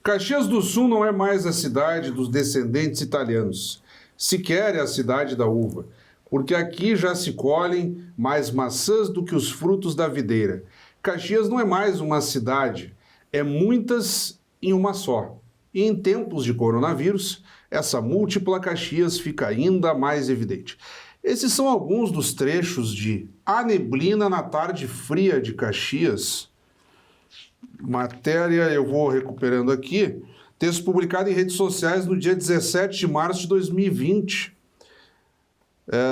Caxias do Sul não é mais a cidade dos descendentes italianos, sequer é a cidade da uva, porque aqui já se colhem mais maçãs do que os frutos da videira. Caxias não é mais uma cidade, é muitas em uma só. E em tempos de coronavírus, essa múltipla Caxias fica ainda mais evidente. Esses são alguns dos trechos de A Neblina na Tarde Fria de Caxias. Matéria, eu vou recuperando aqui. Texto publicado em redes sociais no dia 17 de março de 2020.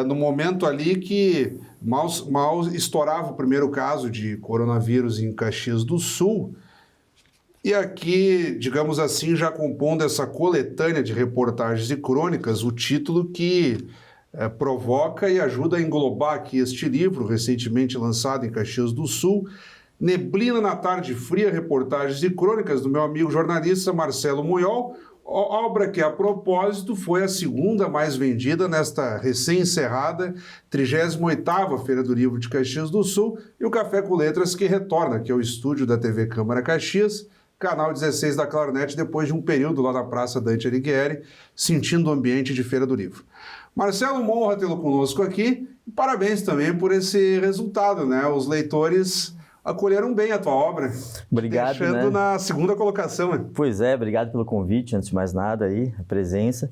No momento ali que mal estourava o primeiro caso de coronavírus em Caxias do Sul. E aqui, digamos assim, já compondo essa coletânea de reportagens e crônicas, o título que provoca e ajuda a englobar aqui este livro, recentemente lançado em Caxias do Sul, Neblina na Tarde Fria, reportagens e crônicas do meu amigo jornalista Marcelo Muyol, obra que, a propósito, foi a segunda mais vendida nesta recém-encerrada 38ª Feira do Livro de Caxias do Sul, e o Café com Letras que retorna aqui ao estúdio da TV Câmara Caxias, canal 16 da Claronet, depois de um período lá na Praça Dante Alighieri, sentindo o ambiente de Feira do Livro. Marcelo, uma honra tê-lo conosco aqui, e parabéns também por esse resultado, né? Os leitores acolheram bem a tua obra. Obrigado, deixando na segunda colocação. Né? Pois é, obrigado pelo convite, antes de mais nada aí, a presença.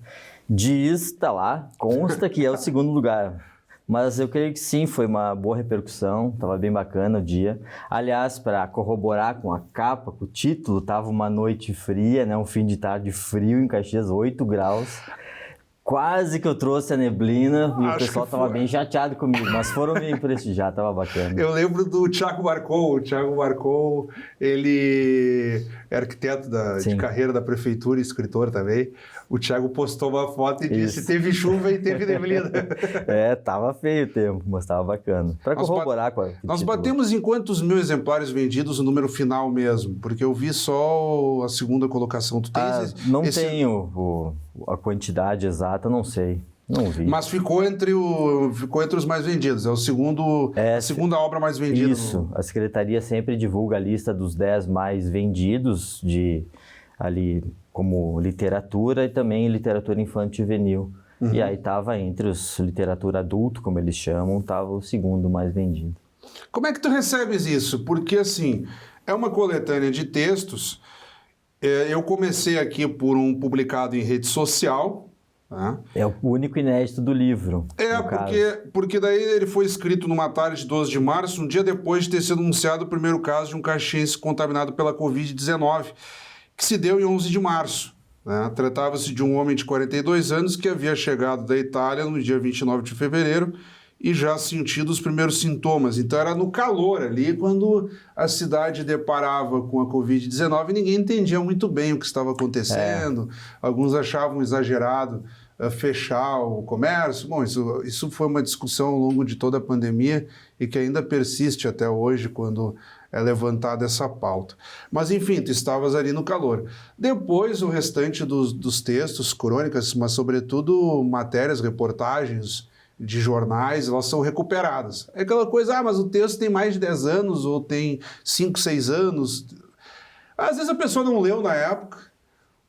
Tá lá, consta que é o segundo lugar. Mas eu creio que sim, foi uma boa repercussão, estava bem bacana o dia. Aliás, para corroborar com a capa, com o título, estava uma noite fria, né? Um fim de tarde frio em Caxias, 8 graus. Quase que eu trouxe a neblina e o pessoal estava bem chateado comigo, mas foram me prestigiar, estava bacana. Eu lembro do Thiago Marcon. O Thiago Marcon, ele é arquiteto de carreira da prefeitura e escritor também. O Thiago postou uma foto e disse, teve chuva e teve neblina. Tava feio o tempo, mas tava bacana. Para corroborar com a... Nós batemos em quantos mil exemplares vendidos o número final mesmo? Porque eu vi só a segunda colocação. Tu tens não tenho a quantidade exata, não sei. Não vi. Mas ficou entre os mais vendidos. É o segundo, a segunda obra mais vendida. Isso. A Secretaria sempre divulga a lista dos 10 mais vendidos ali como literatura e também literatura infantil e juvenil. Uhum. E aí estava entre os literatura adulto, como eles chamam, estava o segundo mais vendido. Como é que tu recebes isso? Porque, assim, é uma coletânea de textos. Eu comecei aqui por um publicado em rede social. Tá? É o único inédito do livro. Porque daí ele foi escrito numa tarde de 12 de março, um dia depois de ter sido anunciado o primeiro caso de um caxiense contaminado pela Covid-19, que se deu em 11 de março. Né? Tratava-se de um homem de 42 anos que havia chegado da Itália no dia 29 de fevereiro e já sentido os primeiros sintomas. Então era no calor ali, quando a cidade deparava com a Covid-19 e ninguém entendia muito bem o que estava acontecendo. Alguns achavam exagerado fechar o comércio. Bom, isso foi uma discussão ao longo de toda a pandemia e que ainda persiste até hoje quando é levantada essa pauta. Mas, enfim, tu estavas ali no calor. Depois, o restante dos textos, crônicas, mas, sobretudo, matérias, reportagens de jornais, elas são recuperadas. É aquela coisa, mas o texto tem mais de 10 anos ou tem 5, 6 anos. Às vezes a pessoa não leu na época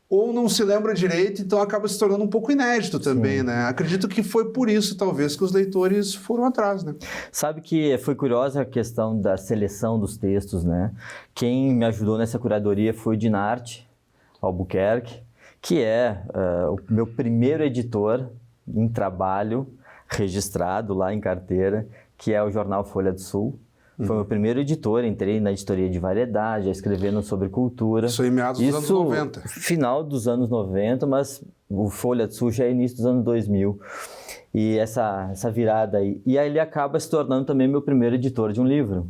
ou não se lembra direito, então acaba se tornando um pouco inédito também, Sim. né? Acredito que foi por isso, talvez, que os leitores foram atrás, né? Sabe que foi curiosa a questão da seleção dos textos, né? Quem me ajudou nessa curadoria foi o Dinarte Albuquerque, que é o meu primeiro editor em trabalho registrado lá em carteira, que é o jornal Folha do Sul. Foi meu primeiro editor, entrei na editoria de variedade, escrevendo sobre cultura. Isso em meados dos anos 90. Final dos anos 90, mas o Folha do Sul já é início dos anos 2000. E essa virada aí. E aí ele acaba se tornando também meu primeiro editor de um livro.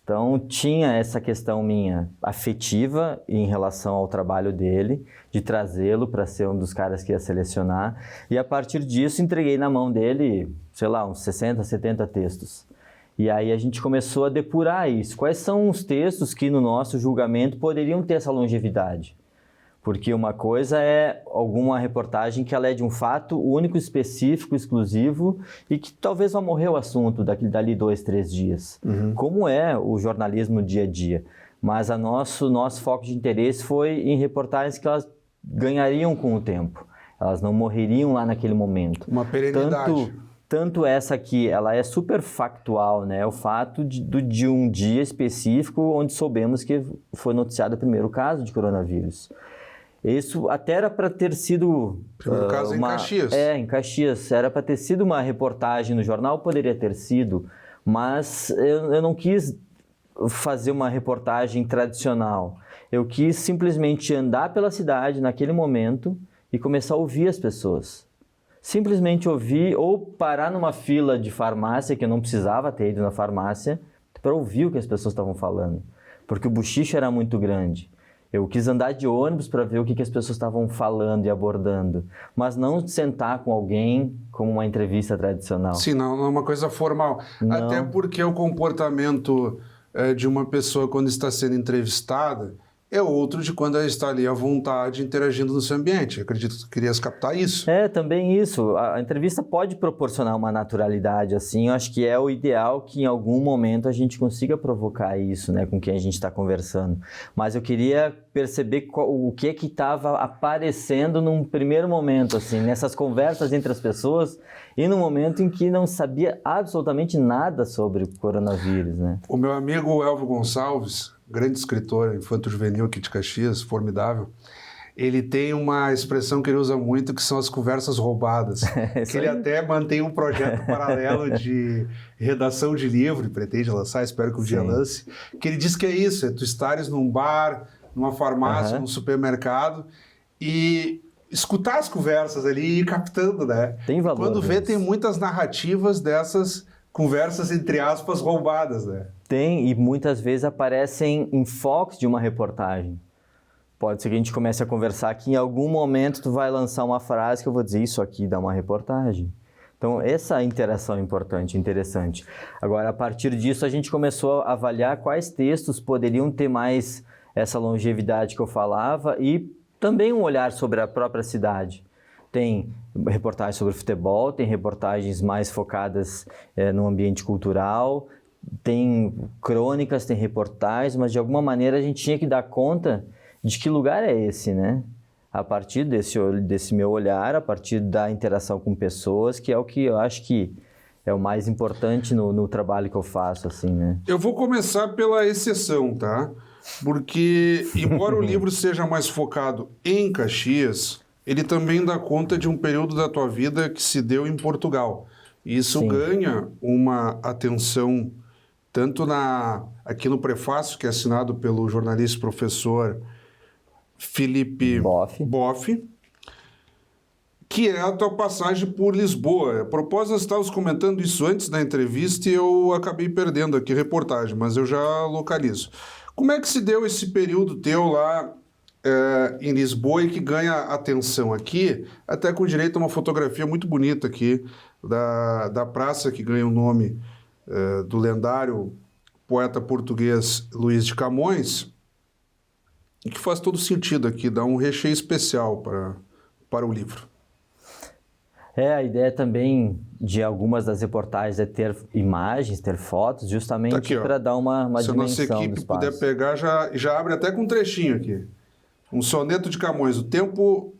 Então tinha essa questão minha afetiva em relação ao trabalho dele, de trazê-lo para ser um dos caras que ia selecionar. E a partir disso entreguei na mão dele, sei lá, uns 60, 70 textos. E aí a gente começou a depurar isso. Quais são os textos que no nosso julgamento poderiam ter essa longevidade? Porque uma coisa é alguma reportagem que ela é de um fato único, específico, exclusivo e que talvez vá morrer o assunto dali 2, 3 dias. Como é o jornalismo dia a dia. Mas nosso foco de interesse foi em reportagens que elas ganhariam com o tempo. Elas não morreriam lá naquele momento. Uma perenidade. Tanto essa aqui, ela é super factual, né? O fato de um dia específico onde soubemos que foi noticiado o primeiro caso de coronavírus. Isso até era para ter sido... Primeiro caso em Caxias. Em Caxias. Era para ter sido uma reportagem no jornal, poderia ter sido, mas eu não quis fazer uma reportagem tradicional. Eu quis simplesmente andar pela cidade naquele momento e começar a ouvir as pessoas. Simplesmente ouvir ou parar numa fila de farmácia, que eu não precisava ter ido na farmácia, para ouvir o que as pessoas estavam falando, porque o buchicho era muito grande. Eu quis andar de ônibus para ver o que as pessoas estavam falando e abordando, mas não sentar com alguém como uma entrevista tradicional. Sim, não é uma coisa formal. Não. Até porque o comportamento de uma pessoa quando está sendo entrevistada é outro de quando ela está ali à vontade interagindo no seu ambiente. Eu acredito que tu querias captar isso. Também isso. A entrevista pode proporcionar uma naturalidade, assim. Eu acho que é o ideal que em algum momento a gente consiga provocar isso, né, com quem a gente está conversando. Mas eu queria perceber o que estava aparecendo num primeiro momento, assim, nessas conversas entre as pessoas e no momento em que não sabia absolutamente nada sobre o coronavírus, né? O meu amigo Elvio Gonçalves, grande escritor infanto-juvenil aqui de Caxias, formidável, ele tem uma expressão que ele usa muito, que são as conversas roubadas. Que ele até mantém um projeto paralelo de redação de livro, pretende lançar, espero que um dia lance, que ele diz que é isso, é tu estares num bar, numa farmácia, num supermercado e escutar as conversas ali e ir captando, né? Tem valor. Quando vê, tem muitas narrativas dessas conversas, entre aspas, roubadas, né? Tem, e muitas vezes aparecem em focos de uma reportagem. Pode ser que a gente comece a conversar que em algum momento tu vai lançar uma frase que eu vou dizer isso aqui dá uma reportagem. Então, essa interação é importante, interessante. Agora, a partir disso, a gente começou a avaliar quais textos poderiam ter mais essa longevidade que eu falava e também um olhar sobre a própria cidade. Tem reportagens sobre futebol, tem reportagens mais focadas no ambiente cultural, tem crônicas, tem reportagens, mas de alguma maneira a gente tinha que dar conta de que lugar é esse, né? A partir desse meu olhar, a partir da interação com pessoas, que é o que eu acho que é o mais importante no trabalho que eu faço, assim, né? Eu vou começar pela exceção, tá? Porque, embora o livro seja mais focado em Caxias, ele também dá conta de um período da tua vida que se deu em Portugal. E isso ganha uma atenção tanto aqui no prefácio, que é assinado pelo jornalista e professor Felipe Boff, que é a tua passagem por Lisboa. A propósito, nós estávamos comentando isso antes da entrevista e eu acabei perdendo aqui a reportagem, mas eu já localizo. Como é que se deu esse período teu lá em Lisboa e que ganha atenção aqui, até com direito a uma fotografia muito bonita aqui da praça que ganha o nome do lendário poeta português Luís de Camões, e que faz todo sentido aqui, dá um recheio especial para o livro. A ideia também de algumas das reportagens é ter imagens, ter fotos, justamente para dar uma dimensão do espaço. Se a nossa equipe puder pegar, já abre até com um trechinho aqui. Um soneto de Camões. O tempo,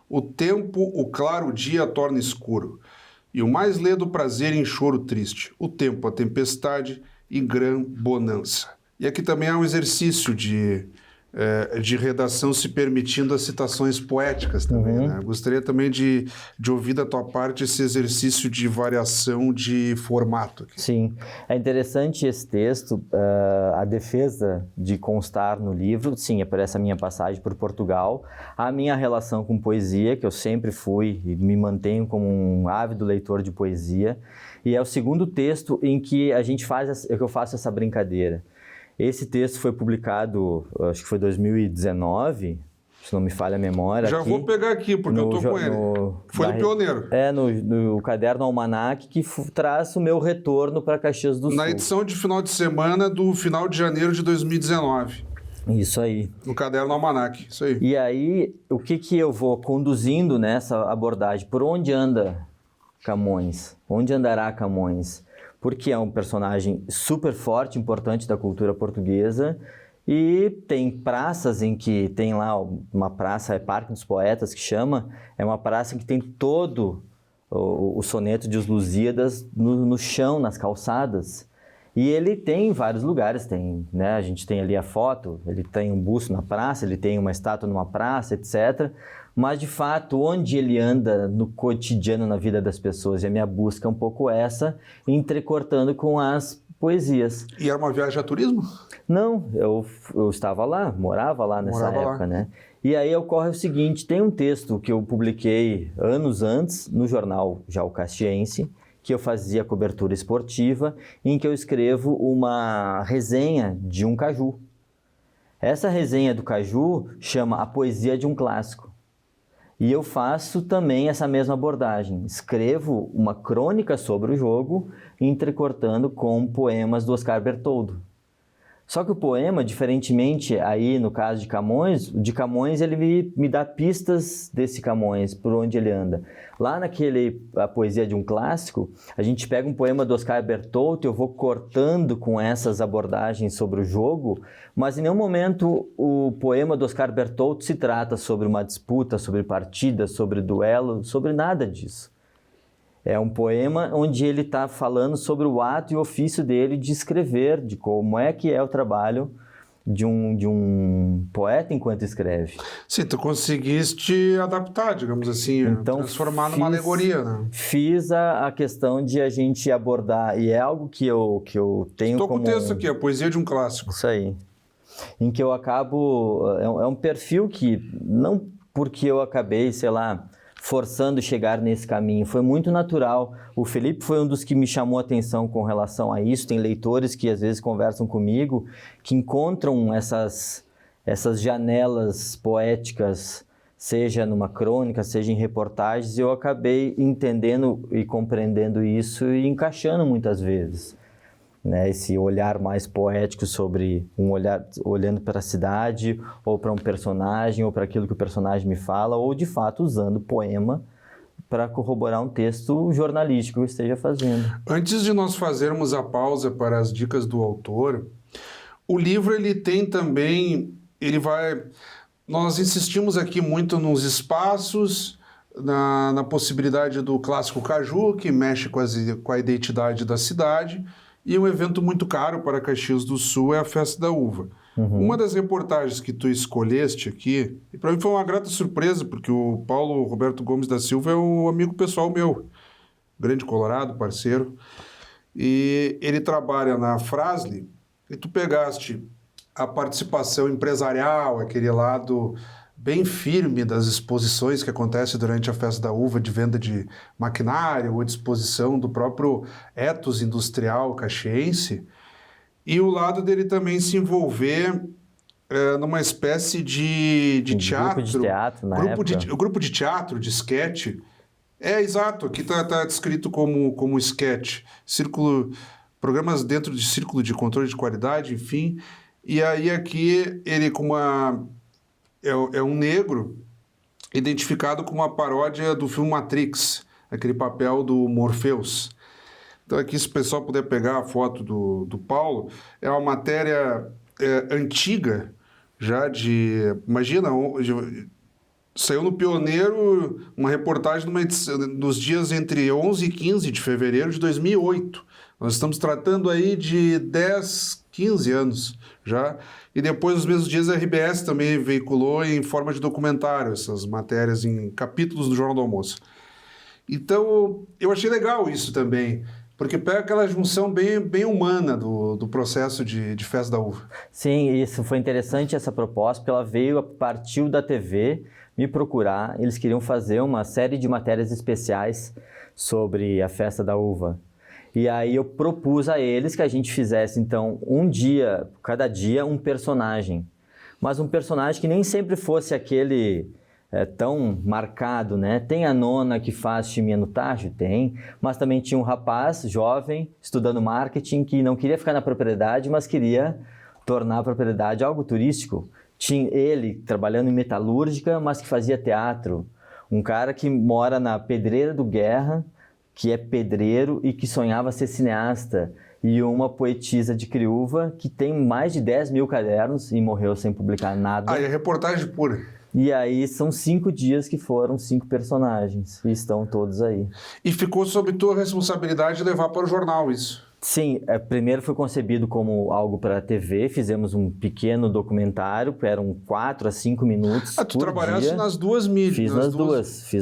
o claro dia torna escuro, e o mais ledo prazer em choro triste. O tempo, a tempestade e grã bonança. E aqui também há um exercício de redação se permitindo as citações poéticas também, né? Gostaria também de ouvir da tua parte esse exercício de variação de formato aqui. Sim, é interessante esse texto, a defesa de constar no livro, sim, é por essa minha passagem por Portugal, a minha relação com poesia, que eu sempre fui e me mantenho como um ávido leitor de poesia, e é o segundo texto em que eu faço essa brincadeira. Esse texto foi publicado, acho que foi 2019, se não me falha a memória. Já vou pegar aqui, porque eu estou com ele. Foi no Pioneiro. No caderno Almanac, que traz o meu retorno para Caxias do Sul. Na edição de final de semana do final de janeiro de 2019. Isso aí. No caderno Almanac, isso aí. E aí, o que eu vou conduzindo nessa abordagem? Por onde anda Camões? Onde andará Camões? Porque é um personagem super forte, importante da cultura portuguesa, e tem praças em que tem lá uma praça, é Parque dos Poetas que chama, é uma praça que tem todo o soneto de Os Lusíadas no chão, nas calçadas. E ele tem em vários lugares, né? A gente tem ali a foto, ele tem um busto na praça, ele tem uma estátua numa praça, etc. Mas, de fato, onde ele anda no cotidiano, na vida das pessoas, e a minha busca é um pouco essa, entrecortando com as poesias. E era uma viagem a turismo? Não, eu estava lá, morava lá nessa época, né? E aí ocorre o seguinte, tem um texto que eu publiquei anos antes no jornal Já o Caxiense, que eu fazia cobertura esportiva, em que eu escrevo uma resenha de um caju. Essa resenha do caju chama A Poesia de um Clássico. E eu faço também essa mesma abordagem. Escrevo uma crônica sobre o jogo, entrecortando com poemas do Oscar Bertoldo. Só que o poema, diferentemente aí no caso de Camões, o de Camões ele me dá pistas desse Camões, por onde ele anda. Lá A Poesia de um Clássico, a gente pega um poema do Oscar Bertoldo, eu vou cortando com essas abordagens sobre o jogo, mas em nenhum momento o poema do Oscar Bertoldo se trata sobre uma disputa, sobre partida, sobre duelo, sobre nada disso. É um poema onde ele está falando sobre o ato e o ofício dele de escrever, de como é que é o trabalho de um poeta enquanto escreve. Sim, tu conseguiste adaptar, digamos assim, então, transformar numa alegoria, né? Fiz a questão de a gente abordar, e é algo que eu tenho Estou como... com o texto aqui, A Poesia de um Clássico. Isso aí. Em que eu acabo... É um perfil que, não porque eu acabei, sei lá, forçando chegar nesse caminho. Foi muito natural. O Felipe foi um dos que me chamou a atenção com relação a isso. Tem leitores que às vezes conversam comigo, que encontram essas janelas poéticas, seja numa crônica, seja em reportagens, e eu acabei entendendo e compreendendo isso e encaixando muitas vezes. Né, esse olhar mais poético sobre um olhar olhando para a cidade ou para um personagem ou para aquilo que o personagem me fala, ou de fato usando poema para corroborar um texto jornalístico que eu esteja fazendo. Antes de nós fazermos a pausa para as dicas do autor, o livro ele tem também, nós insistimos aqui muito nos espaços, na possibilidade do clássico caju, que mexe com a identidade da cidade. E um evento muito caro para Caxias do Sul é a Festa da Uva. Uhum. Uma das reportagens que tu escolheste aqui, e para mim foi uma grata surpresa, porque o Paulo Roberto Gomes da Silva é um amigo pessoal meu, grande colorado, parceiro, e ele trabalha na Frasle, e tu pegaste a participação empresarial, aquele lado bem firme das exposições que acontecem durante a Festa da Uva, de venda de maquinário ou de exposição do próprio ethos industrial caxiense, e o lado dele também se envolver numa espécie de teatro. Grupo de teatro, na época. Grupo de teatro, de sketch. Exato, aqui está descrito como sketch. Programas dentro de círculo de controle de qualidade, enfim. E aí aqui ele com uma... É um negro identificado com uma paródia do filme Matrix, aquele papel do Morpheus. Então aqui, se o pessoal puder pegar a foto do Paulo, é uma matéria antiga, já de... Imagina, saiu no Pioneiro uma reportagem nos dias entre 11 e 15 de fevereiro de 2008. Nós estamos tratando aí de 10, 15 anos já. E depois, nos mesmos dias, a RBS também veiculou em forma de documentário essas matérias em capítulos do Jornal do Almoço. Então, eu achei legal isso também, porque pega aquela junção bem humana do processo de Festa da Uva. Sim, isso foi interessante, essa proposta, porque ela veio, partiu da TV me procurar. Eles queriam fazer uma série de matérias especiais sobre a Festa da Uva. E aí eu propus a eles que a gente fizesse, então, cada dia, um personagem. Mas um personagem que nem sempre fosse aquele tão marcado, né? Tem a nona que faz chimia no tacho? Tem. Mas também tinha um rapaz jovem, estudando marketing, que não queria ficar na propriedade, mas queria tornar a propriedade algo turístico. Tinha ele trabalhando em metalúrgica, mas que fazia teatro. Um cara que mora na Pedreira do Guerra, que é pedreiro e que sonhava ser cineasta. E uma poetisa de Criúva que tem mais de 10 mil cadernos e morreu sem publicar nada. É reportagem pura. E aí são 5 dias que foram 5 personagens e estão todos aí. E ficou sob tua responsabilidade levar para o jornal isso? Sim, primeiro foi concebido como algo para a TV, fizemos um pequeno documentário, eram 4 a 5 minutos por dia. Tu trabalhaste nas duas mídias? Fiz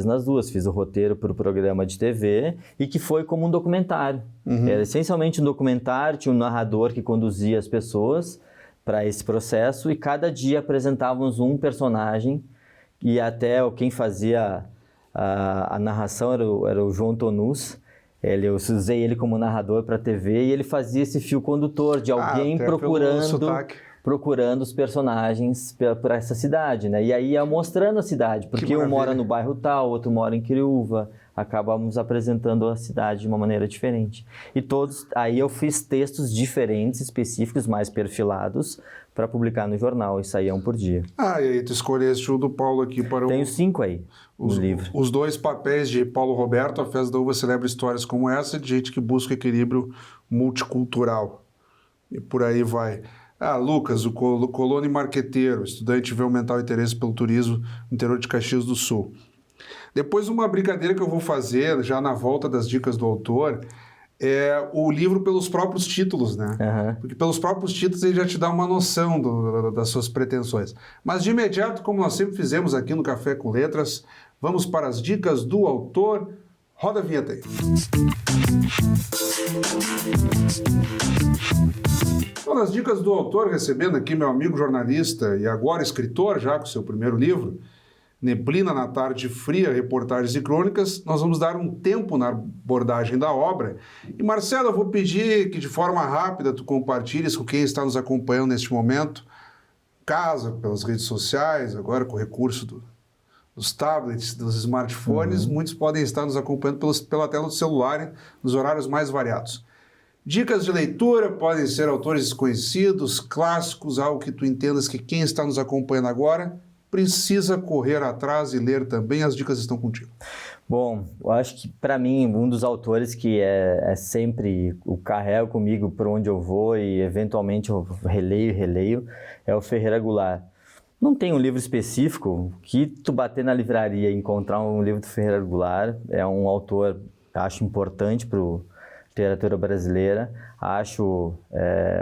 nas duas, fiz o roteiro para o programa de TV e que foi como um documentário. Era essencialmente um documentário, tinha um narrador que conduzia as pessoas para esse processo e cada dia apresentávamos um personagem e até quem fazia a narração era o João Tonus. Eu usei ele como narrador para a TV e ele fazia esse fio condutor de alguém procurando os personagens para essa cidade, né? E aí ia mostrando a cidade, porque um mora no bairro tal, outro mora em Criúva, acabamos apresentando a cidade de uma maneira diferente. E aí eu fiz textos diferentes, específicos, mais perfilados, para publicar no jornal, e saíam por dia. E aí tu escolheste o do Paulo aqui para Tenho 5 aí no livro. Os 2 papéis de Paulo Roberto, A Festa da Uva celebra histórias como essa, de gente que busca equilíbrio multicultural. E por aí vai. Lucas, o colono e marqueteiro, estudante vê aumentar o interesse pelo turismo no interior de Caxias do Sul. Depois, uma brincadeira que eu vou fazer, já na volta das dicas do autor, é o livro pelos próprios títulos, né? Porque pelos próprios títulos ele já te dá uma noção das suas pretensões. Mas de imediato, como nós sempre fizemos aqui no Café com Letras, vamos para as dicas do autor. Roda a vinheta aí. Então, nas dicas do autor, recebendo aqui meu amigo jornalista e agora escritor, já com seu primeiro livro, Neblina na Tarde Fria, Reportagens e Crônicas, nós vamos dar um tempo na abordagem da obra. E, Marcelo, eu vou pedir que de forma rápida tu compartilhes com quem está nos acompanhando neste momento, casa, pelas redes sociais, agora com o recurso dos tablets, dos smartphones, muitos podem estar nos acompanhando pela tela do celular, nos horários mais variados. Dicas de leitura podem ser autores desconhecidos, clássicos, algo que tu entendas que quem está nos acompanhando agora precisa correr atrás e ler também. As dicas estão contigo. Bom, eu acho que para mim um dos autores que é sempre o carrego comigo por onde eu vou e eventualmente eu releio é o Ferreira Goulart. Não tem um livro específico que tu bater na livraria e encontrar um livro do Ferreira Goulart. É um autor, acho importante para a literatura brasileira. Acho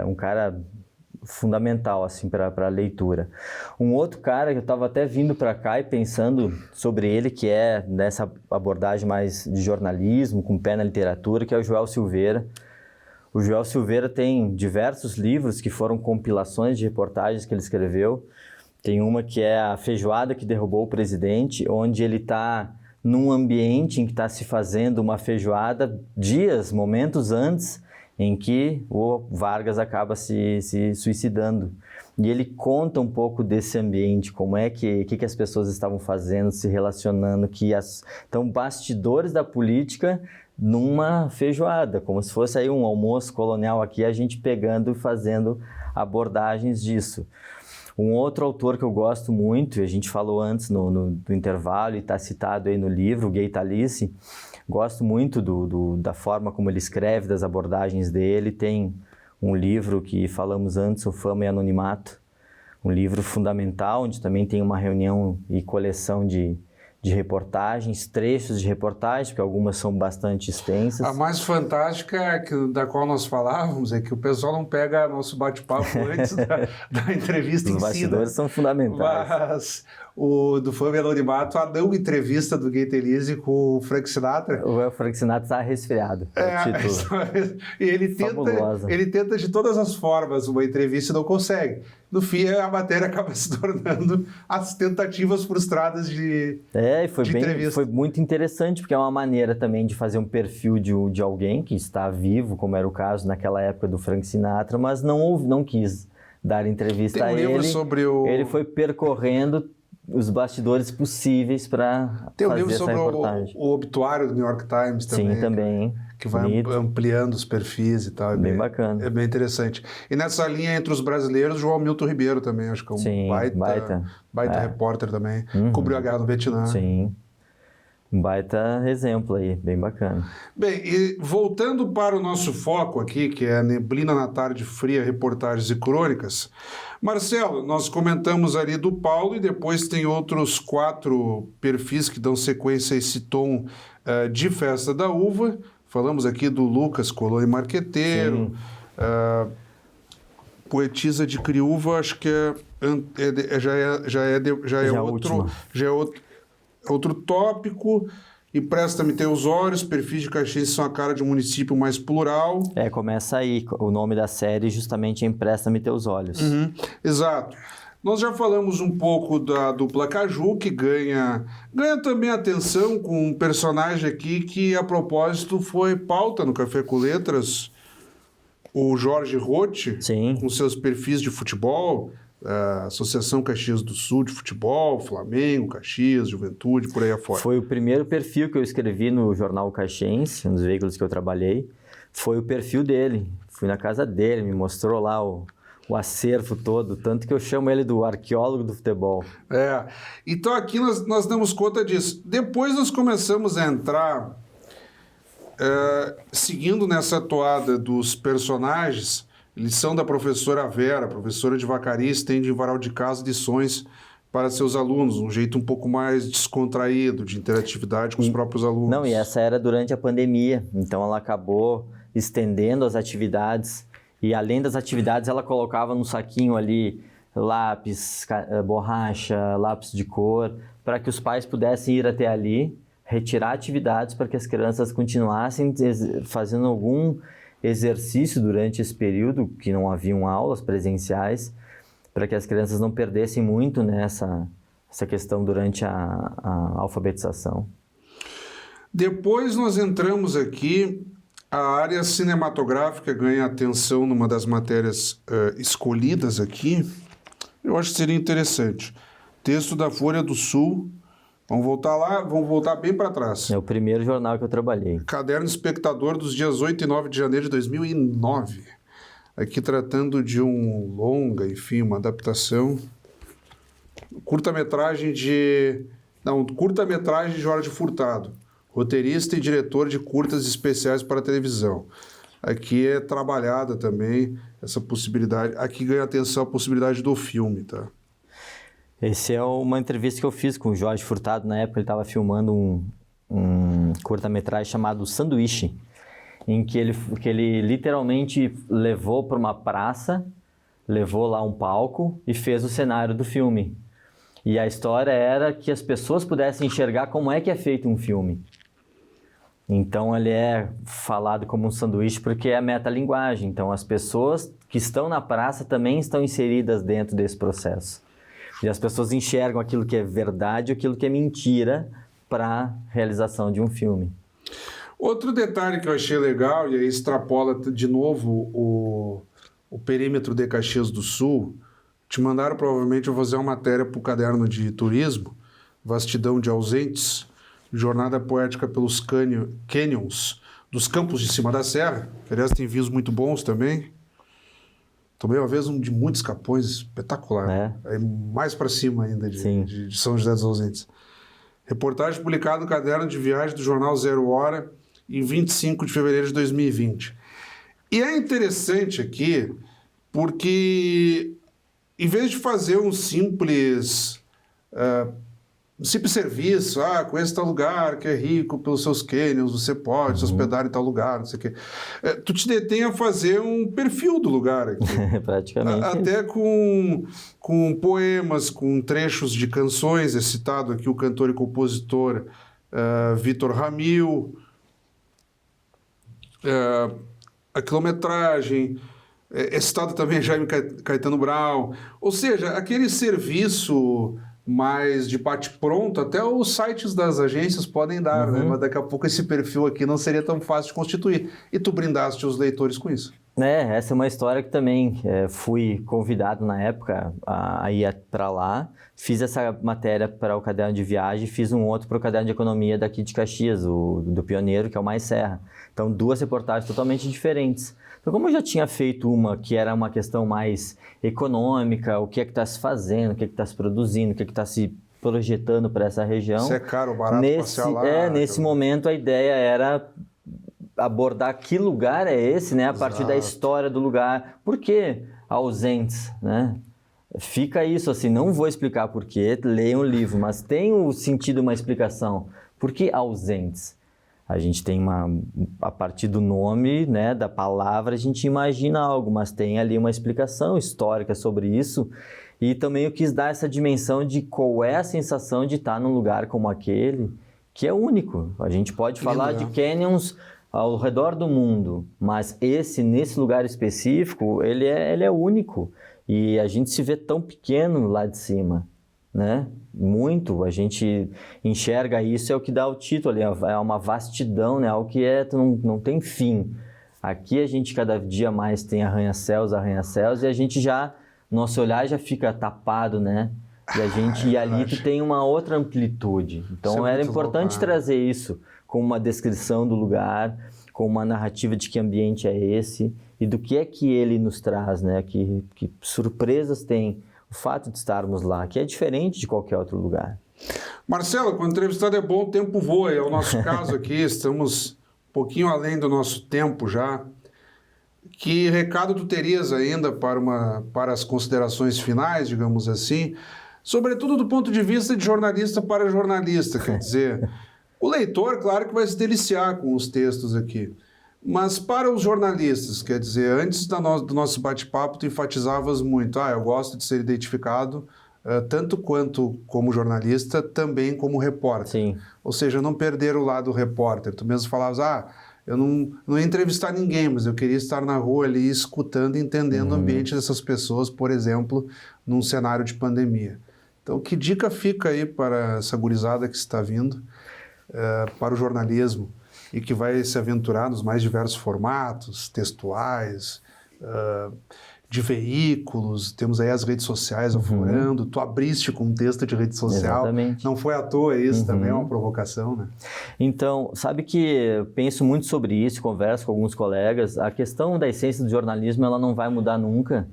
um cara fundamental assim para a leitura. Um outro cara que eu estava até vindo para cá e pensando sobre ele, que é nessa abordagem mais de jornalismo, com pé na literatura, que é o Joel Silveira. O Joel Silveira tem diversos livros que foram compilações de reportagens que ele escreveu. Tem uma que é A Feijoada que Derrubou o Presidente, onde ele está num ambiente em que está se fazendo uma feijoada momentos antes em que o Vargas acaba se suicidando. E ele conta um pouco desse ambiente, como é que as pessoas estavam fazendo, se relacionando, então bastidores da política numa feijoada, como se fosse aí um almoço colonial aqui, a gente pegando e fazendo abordagens disso. Um outro autor que eu gosto muito, e a gente falou antes do intervalo e está citado aí no livro, o Gay Talice. Gosto muito da forma como ele escreve, das abordagens dele. Tem um livro que falamos antes, O Fama e Anonimato, um livro fundamental, onde também tem uma reunião e coleção de reportagens, trechos de reportagens, porque algumas são bastante extensas. A mais fantástica da qual nós falávamos é que o pessoal não pega nosso bate-papo antes da entrevista em si. Os bastidores são fundamentais. Mas o do Fama e Anonimato, a não entrevista do Gay Talice com o Frank Sinatra. O Frank Sinatra está resfriado. E ele tenta de todas as formas uma entrevista e não consegue. No fim, a matéria acaba se tornando as tentativas frustradas de entrevista. Foi muito interessante, porque é uma maneira também de fazer um perfil de alguém que está vivo, como era o caso naquela época do Frank Sinatra, mas não quis dar entrevista a ele. Tem um livro sobre Ele foi percorrendo os bastidores possíveis para Tem um fazer livro essa sobre reportagem. o obituário do New York Times também. Sim, também. Que vai Bonito. ampliando os perfis e tal. Bem bacana. É bem interessante. E nessa linha entre os brasileiros, João Milton Ribeiro também, acho que é um Sim, baita repórter também. Cobriu a guerra no Vietnã. Sim. Um baita exemplo aí, bem bacana. Bem, e voltando para o nosso foco aqui, que é a Neblina na Tarde Fria, reportagens e crônicas. Marcelo, nós comentamos ali do Paulo e depois tem outros 4 perfis que dão sequência a esse tom de Festa da Uva. Falamos aqui do Lucas Coloni Marqueteiro, Poetisa de Criúva, acho que já é outro tópico. Empresta-me teus olhos, perfis de Caxias são a cara de um município mais plural. Começa aí, o nome da série justamente é Empresta-me teus olhos. Exato. Nós já falamos um pouco da dupla Caju, que ganha também atenção com um personagem aqui que, a propósito, foi pauta no Café com Letras, o Jorge Rotti, com seus perfis de futebol, Associação Caxias do Sul de Futebol, Flamengo, Caxias, Juventude, por aí afora. Foi o primeiro perfil que eu escrevi no jornal Caxiense, um dos veículos que eu trabalhei, foi o perfil dele. Fui na casa dele, me mostrou lá o acervo todo, tanto que eu chamo ele do arqueólogo do futebol. Então aqui nós damos conta disso. Depois nós começamos a entrar, seguindo nessa toada dos personagens, lição da professora Vera, professora de Vacaria, estende em varal de casa lições para seus alunos, um jeito um pouco mais descontraído, de interatividade com os próprios alunos. Não, e essa era durante a pandemia, então ela acabou estendendo as atividades. E além das atividades, ela colocava no saquinho ali lápis, borracha, lápis de cor, para que os pais pudessem ir até ali, retirar atividades para que as crianças continuassem fazendo algum exercício durante esse período, que não haviam aulas presenciais, para que as crianças não perdessem muito nessa questão durante a alfabetização. Depois nós entramos aqui. A área cinematográfica ganha atenção numa das matérias escolhidas aqui. Eu acho que seria interessante. Texto da Folha do Sul. Vamos voltar lá, vamos voltar bem para trás. É o primeiro jornal que eu trabalhei. Caderno Espectador dos dias 8 e 9 de janeiro de 2009. Aqui tratando de um longa, enfim, uma adaptação. Curta-metragem de Jorge Furtado. Roteirista e diretor de curtas especiais para a televisão. Aqui é trabalhada também essa possibilidade. Aqui ganha atenção a possibilidade do filme, tá? Essa é uma entrevista que eu fiz com o Jorge Furtado. Na época ele estava filmando um curta-metragem chamado Sanduíche, em que ele literalmente levou para uma praça, levou lá um palco e fez o cenário do filme. E a história era que as pessoas pudessem enxergar como é que é feito um filme. Então ele é falado como um sanduíche porque é a metalinguagem. Então as pessoas que estão na praça também estão inseridas dentro desse processo. E as pessoas enxergam aquilo que é verdade e aquilo que é mentira para a realização de um filme. Outro detalhe que eu achei legal, e aí extrapola de novo o perímetro de Caxias do Sul, te mandaram provavelmente eu fazer uma matéria para o caderno de turismo, Vastidão de Ausentes, jornada poética pelos canyons dos Campos de Cima da Serra, que aliás tem vinhos muito bons também. Tomei uma vez um de muitos capões, espetacular. É mais para cima ainda de São José dos Ausentes. Reportagem publicada no caderno de viagem do jornal Zero Hora, em 25 de fevereiro de 2020. E é interessante aqui, porque em vez de fazer um simples serviço, conhece tal lugar que é rico pelos seus canyons, você pode se hospedar em tal lugar, não sei o quê. Tu te detém a fazer um perfil do lugar aqui. Praticamente. Até com poemas, com trechos de canções, é citado aqui o cantor e compositor Vitor Ramil, a quilometragem, é citado também Jaime Caetano Brown, ou seja, aquele serviço mais de bate-pronto, até os sites das agências podem dar, né? Mas daqui a pouco esse perfil aqui não seria tão fácil de constituir. E tu brindaste os leitores com isso. Essa é uma história que também fui convidado na época a ir para lá. Fiz essa matéria para o Caderno de Viagem, fiz um outro para o Caderno de Economia daqui de Caxias, do Pioneiro, que é o Mais Serra. Então, 2 reportagens totalmente diferentes. Então, como eu já tinha feito uma que era uma questão mais econômica, o que é que está se fazendo, o que é que está se produzindo, o que é que está se projetando para essa região. Se é caro ou barato passear lá. Nesse momento, a ideia era abordar que lugar é esse, né? A partir da história do lugar. Por que ausentes, né? Fica isso assim, não vou explicar por quê, leiam o livro, mas tem o sentido, uma explicação. Por que ausentes? A gente tem a partir do nome, né, da palavra, a gente imagina algo, mas tem ali uma explicação histórica sobre isso. E também eu quis dar essa dimensão de qual é a sensação de estar num lugar como aquele, que é único. A gente pode falar de canyons ao redor do mundo, mas nesse lugar específico, ele é único. E a gente se vê tão pequeno lá de cima, né? Muito, a gente enxerga isso, é o que dá o título ali, é uma vastidão, né? Algo que não tem fim. Aqui a gente cada dia mais tem arranha-céus, e a gente nosso olhar já fica tapado, né? E ali tu tem uma outra amplitude. Então era importante trazer isso com uma descrição do lugar, com uma narrativa de que ambiente é esse e do que é que ele nos traz, né? Que surpresas tem o fato de estarmos lá, que é diferente de qualquer outro lugar. Marcelo, quando entrevistado é bom, o tempo voa. É o nosso caso aqui, estamos um pouquinho além do nosso tempo já. Que recado tu terias ainda para as considerações finais, digamos assim, sobretudo do ponto de vista de jornalista para jornalista, quer dizer, o leitor, claro que vai se deliciar com os textos aqui, mas para os jornalistas, quer dizer, antes do nosso bate-papo, tu enfatizavas muito, eu gosto de ser identificado tanto quanto como jornalista, também como repórter. Sim. Ou seja, não perder o lado repórter. Tu mesmo falavas, eu não ia entrevistar ninguém, mas eu queria estar na rua ali escutando e entendendo o ambiente dessas pessoas, por exemplo, num cenário de pandemia. Então, que dica fica aí para essa gurizada que está vindo para o jornalismo e que vai se aventurar nos mais diversos formatos, textuais, de veículos, temos aí as redes sociais aflorando, tu abriste com um texto de rede social. Exatamente. Não foi à toa isso, também é uma provocação, né? Então, sabe que eu penso muito sobre isso, converso com alguns colegas, a questão da essência do jornalismo, ela não vai mudar nunca.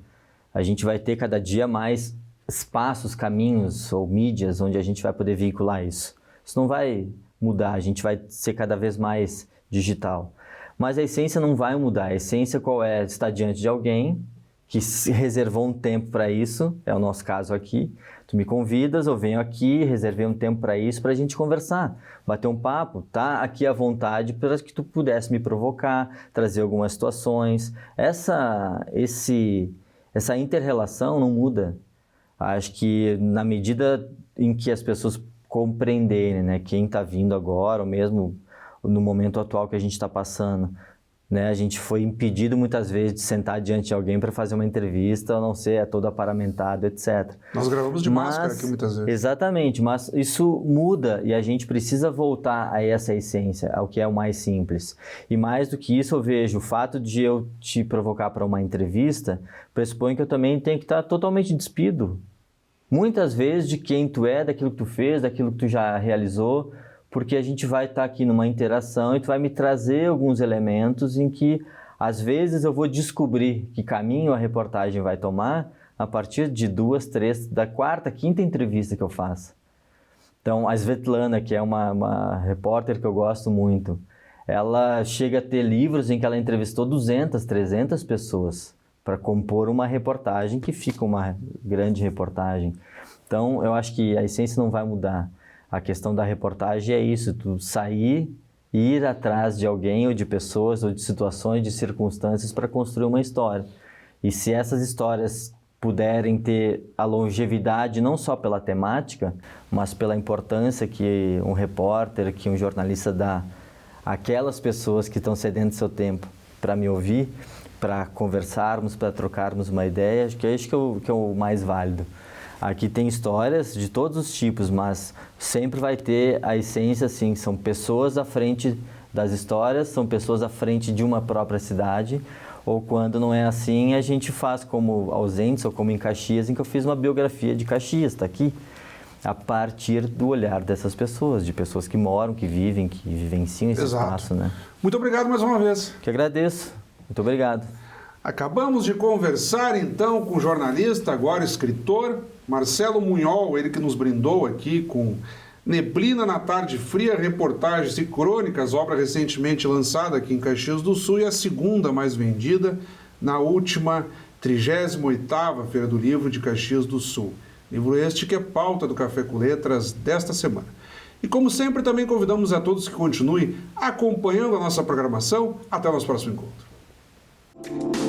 A gente vai ter cada dia mais espaços, caminhos ou mídias onde a gente vai poder veicular isso. Isso não vai mudar, a gente vai ser cada vez mais digital. Mas a essência não vai mudar. A essência qual é? Estar diante de alguém que se reservou um tempo para isso, é o nosso caso aqui. Tu me convidas, eu venho aqui, reservei um tempo para isso, para a gente conversar, bater um papo, tá aqui à vontade para que tu pudesse me provocar, trazer algumas situações. Essa inter-relação não muda. Acho que na medida em que as pessoas compreenderem, né, quem está vindo agora, ou mesmo no momento atual que a gente está passando, né, a gente foi impedido muitas vezes de sentar diante de alguém para fazer uma entrevista, a não ser todo aparamentado, etc. Nós gravamos de máscara aqui muitas vezes. Exatamente, mas isso muda e a gente precisa voltar a essa essência, ao que é o mais simples. E mais do que isso, eu vejo o fato de eu te provocar para uma entrevista, pressupõe que eu também tenho que estar totalmente despido. Muitas vezes de quem tu é, daquilo que tu fez, daquilo que tu já realizou, porque a gente vai estar aqui numa interação e tu vai me trazer alguns elementos em que, às vezes, eu vou descobrir que caminho a reportagem vai tomar a partir de 2, 3, da 4ª, 5ª entrevista que eu faço. Então, a Svetlana, que é uma repórter que eu gosto muito, ela chega a ter livros em que ela entrevistou 200, 300 pessoas para compor uma reportagem que fica uma grande reportagem. Então, eu acho que a essência não vai mudar. A questão da reportagem é isso, tu sair, ir atrás de alguém ou de pessoas ou de situações, de circunstâncias para construir uma história. E se essas histórias puderem ter a longevidade não só pela temática, mas pela importância que um repórter, que um jornalista dá àquelas pessoas que estão cedendo seu tempo para me ouvir, para conversarmos, para trocarmos uma ideia, acho que é o mais válido. Aqui tem histórias de todos os tipos, mas sempre vai ter a essência, assim, são pessoas à frente das histórias, são pessoas à frente de uma própria cidade, Ou quando não é assim, a gente faz como Ausentes ou como em Caxias, em que eu fiz uma biografia de Caxias, está aqui, a partir do olhar dessas pessoas, de pessoas que moram, que vivenciam esse espaço, né? Muito obrigado mais uma vez. Que agradeço. Muito obrigado. Acabamos de conversar então com o jornalista, agora escritor, Marcelo Munhol, ele que nos brindou aqui com Neblina na Tarde Fria, reportagens e crônicas, obra recentemente lançada aqui em Caxias do Sul e a segunda mais vendida na última 38ª Feira do Livro de Caxias do Sul. Livro este que é pauta do Café com Letras desta semana. E como sempre, também convidamos a todos que continuem acompanhando a nossa programação. Até o nosso próximo encontro.